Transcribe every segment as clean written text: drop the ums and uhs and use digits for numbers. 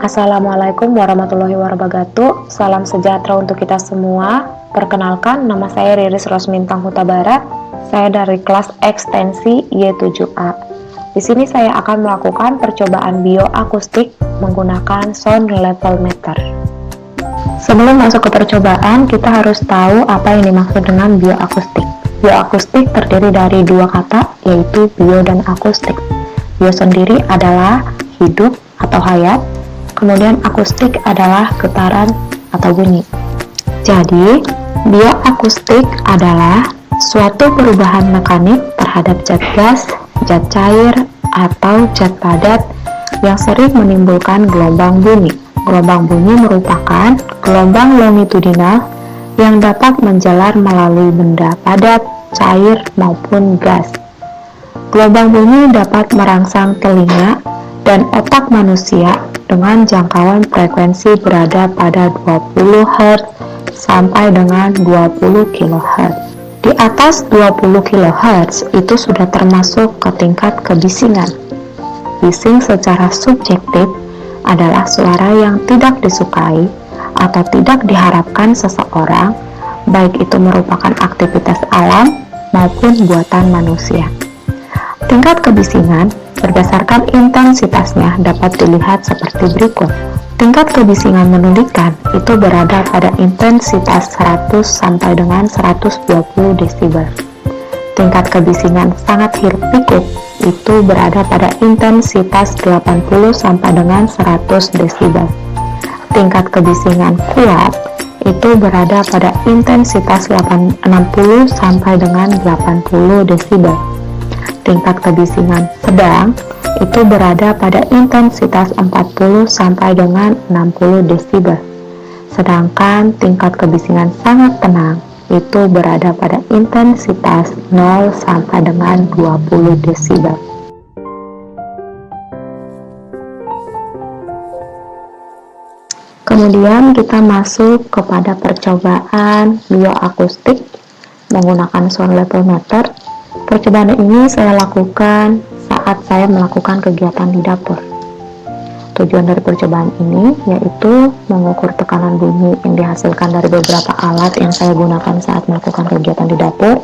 Assalamualaikum warahmatullahi wabarakatuh. Salam sejahtera untuk kita semua. Perkenalkan, nama saya Riris Rosmintang Huta Barat. Saya dari kelas ekstensi Y7A. Di sini saya akan melakukan percobaan bioakustik menggunakan sound level meter. Sebelum masuk ke percobaan, kita harus tahu apa yang dimaksud dengan bioakustik. Bioakustik terdiri dari dua kata, yaitu bio dan akustik. Bio sendiri adalah hidup atau hayat, kemudian akustik adalah getaran atau bunyi. Jadi, bioakustik adalah suatu perubahan mekanik terhadap zat gas, zat cair, atau zat padat yang sering menimbulkan gelombang bunyi. Gelombang bunyi merupakan gelombang longitudinal yang dapat menjalar melalui benda padat, cair, maupun gas. Gelombang bunyi dapat merangsang telinga dan otak manusia dengan jangkauan frekuensi berada pada 20 Hz sampai dengan 20 kHz. Di atas 20 kHz itu sudah termasuk ke tingkat kebisingan. Bising secara subjektif adalah suara yang tidak disukai atau tidak diharapkan seseorang, baik itu merupakan aktivitas alam maupun buatan manusia. Tingkat kebisingan berdasarkan intensitasnya dapat dilihat seperti berikut. Tingkat kebisingan menulikan itu berada pada intensitas 100 sampai dengan 120 desibel. Tingkat kebisingan sangat hiruk-pikuk itu berada pada intensitas 80 sampai dengan 100 desibel. Tingkat kebisingan kuat itu berada pada intensitas 60 sampai dengan 80 desibel. Tingkat kebisingan sedang itu berada pada intensitas 40 sampai dengan 60 desibel. Sedangkan tingkat kebisingan sangat tenang itu berada pada intensitas 0 sampai dengan 20 desibel. Kemudian kita masuk kepada percobaan bioakustik menggunakan sound level meter. Percobaan ini saya lakukan saat saya melakukan kegiatan di dapur. Tujuan dari percobaan ini yaitu mengukur tekanan bunyi yang dihasilkan dari beberapa alat yang saya gunakan saat melakukan kegiatan di dapur.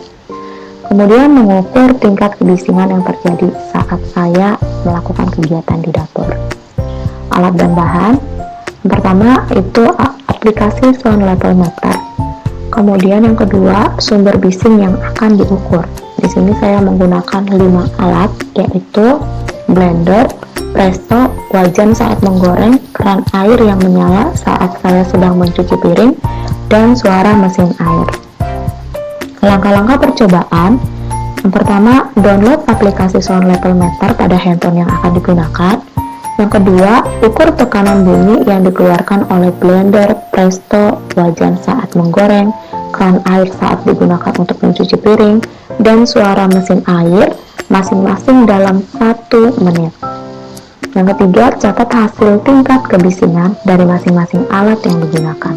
Kemudian mengukur tingkat kebisingan yang terjadi saat saya melakukan kegiatan di dapur. Alat dan bahan. Yang pertama itu aplikasi sound level meter. Kemudian yang kedua, sumber bising yang akan diukur. Di sini saya menggunakan 5 alat, yaitu blender, presto, wajan saat menggoreng, keran air yang menyala saat saya sedang mencuci piring, dan suara mesin air. Langkah-langkah percobaan. Yang pertama, download aplikasi sound level meter pada handphone yang akan digunakan. Yang kedua, ukur tekanan bunyi yang dikeluarkan oleh blender, presto, wajan saat menggoreng, keran air saat digunakan untuk mencuci piring, dan suara mesin air masing-masing dalam 1 menit. Yang ketiga, catat hasil tingkat kebisingan dari masing-masing alat yang digunakan.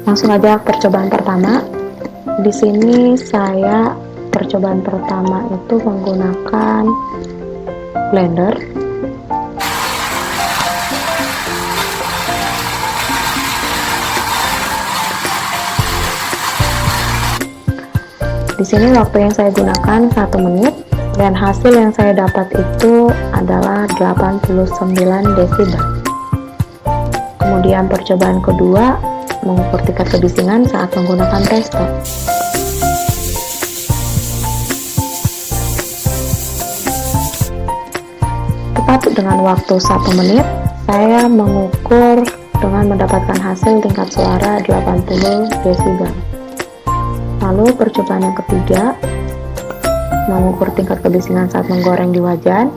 Langsung aja percobaan pertama. Di sini saya percobaan pertama itu menggunakan blender. Di sini waktu yang saya gunakan 1 menit dan hasil yang saya dapat itu adalah 89 desibel. Kemudian percobaan kedua mengukur tingkat kebisingan saat menggunakan presto. Tepat dengan waktu 1 menit, saya mengukur dengan mendapatkan hasil tingkat suara 80 desibel. Lalu percobaan yang ketiga, mengukur tingkat kebisingan saat menggoreng di wajan.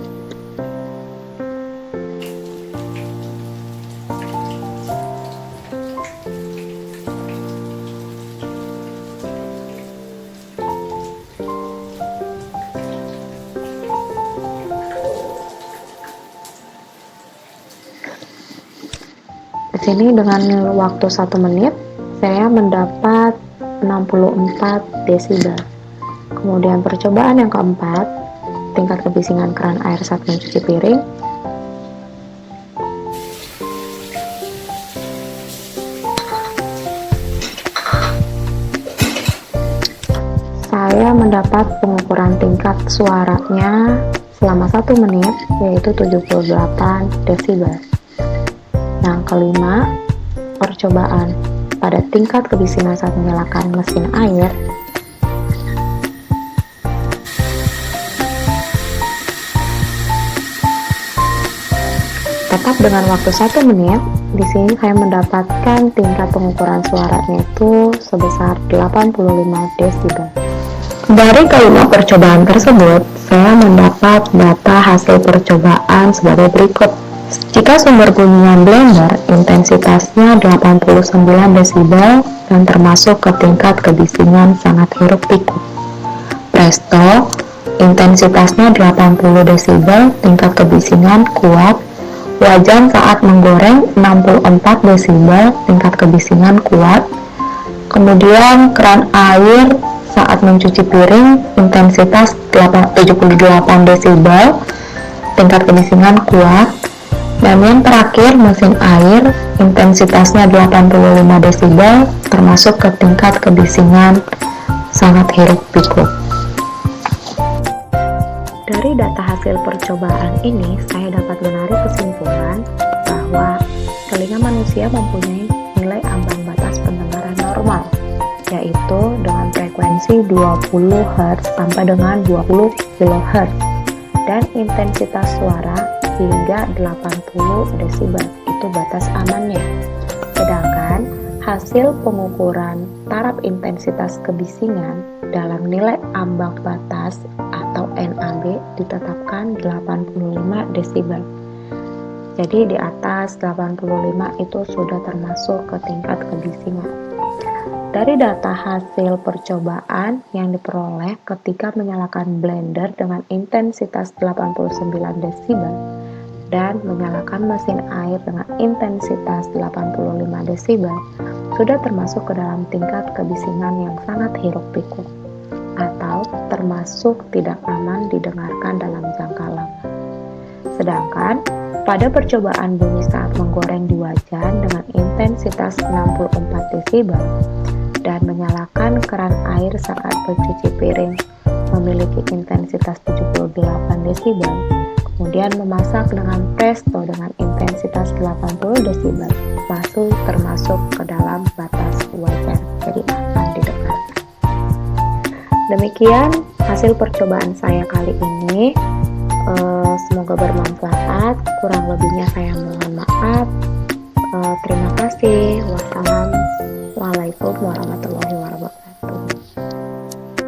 Di sini dengan waktu 1 menit, saya mendapat 64 desibel. Kemudian percobaan yang keempat, tingkat kebisingan keran air saat mencuci piring. mendapat pengukuran tingkat suaranya selama 1 menit, yaitu 78 desibel. Yang kelima, percobaan pada tingkat kebisingan saat menyalakan mesin air. Tetap dengan waktu 1 menit. Di sini saya mendapatkan tingkat pengukuran suaranya itu sebesar 85 desibel. Dari kelima percobaan tersebut, saya mendapat data hasil percobaan sebagai berikut. Jika sumber bunyinya blender, intensitasnya 89 desibel dan termasuk ke tingkat kebisingan sangat hiruk pikuk. Presto, intensitasnya 80 desibel, tingkat kebisingan kuat. Wajan saat menggoreng 64 desibel, tingkat kebisingan kuat. Kemudian keran air saat mencuci piring, intensitas 78 desibel, tingkat kebisingan kuat. Dan yang terakhir, mesin air, intensitasnya 85 desibel, termasuk ke tingkat kebisingan sangat hiruk pikuk. Dari data hasil percobaan ini, saya dapat menarik kesimpulan bahwa telinga manusia mempunyai nilai ambang batas pendengaran normal, yaitu dengan frekuensi 20 Hz sampai dengan 20 kHz, dan intensitas suara hingga 80 desibel, itu batas amannya. Sedangkan hasil pengukuran taraf intensitas kebisingan dalam nilai ambang batas atau NAB ditetapkan 85 desibel. Jadi di atas 85 itu sudah termasuk ke tingkat kebisingan. Dari data hasil percobaan yang diperoleh ketika menyalakan blender dengan intensitas 89 desibel dan menyalakan mesin air dengan intensitas 85 desibel, sudah termasuk ke dalam tingkat kebisingan yang sangat hiruk pikuk atau termasuk tidak aman didengarkan dalam jangka lama. Sedangkan pada percobaan bunyi saat menggoreng di wajan dengan intensitas 64 desibel dan menyalakan keran air saat mencuci piring memiliki intensitas 78 desibel, kemudian memasak dengan presto dengan intensitas 80 desibel, masuk termasuk ke dalam batas wajar, jadi aman didengarkan. Demikian hasil percobaan saya kali ini. Semoga bermanfaat. Kurang lebihnya saya mohon maaf. Terima kasih. Wassalam.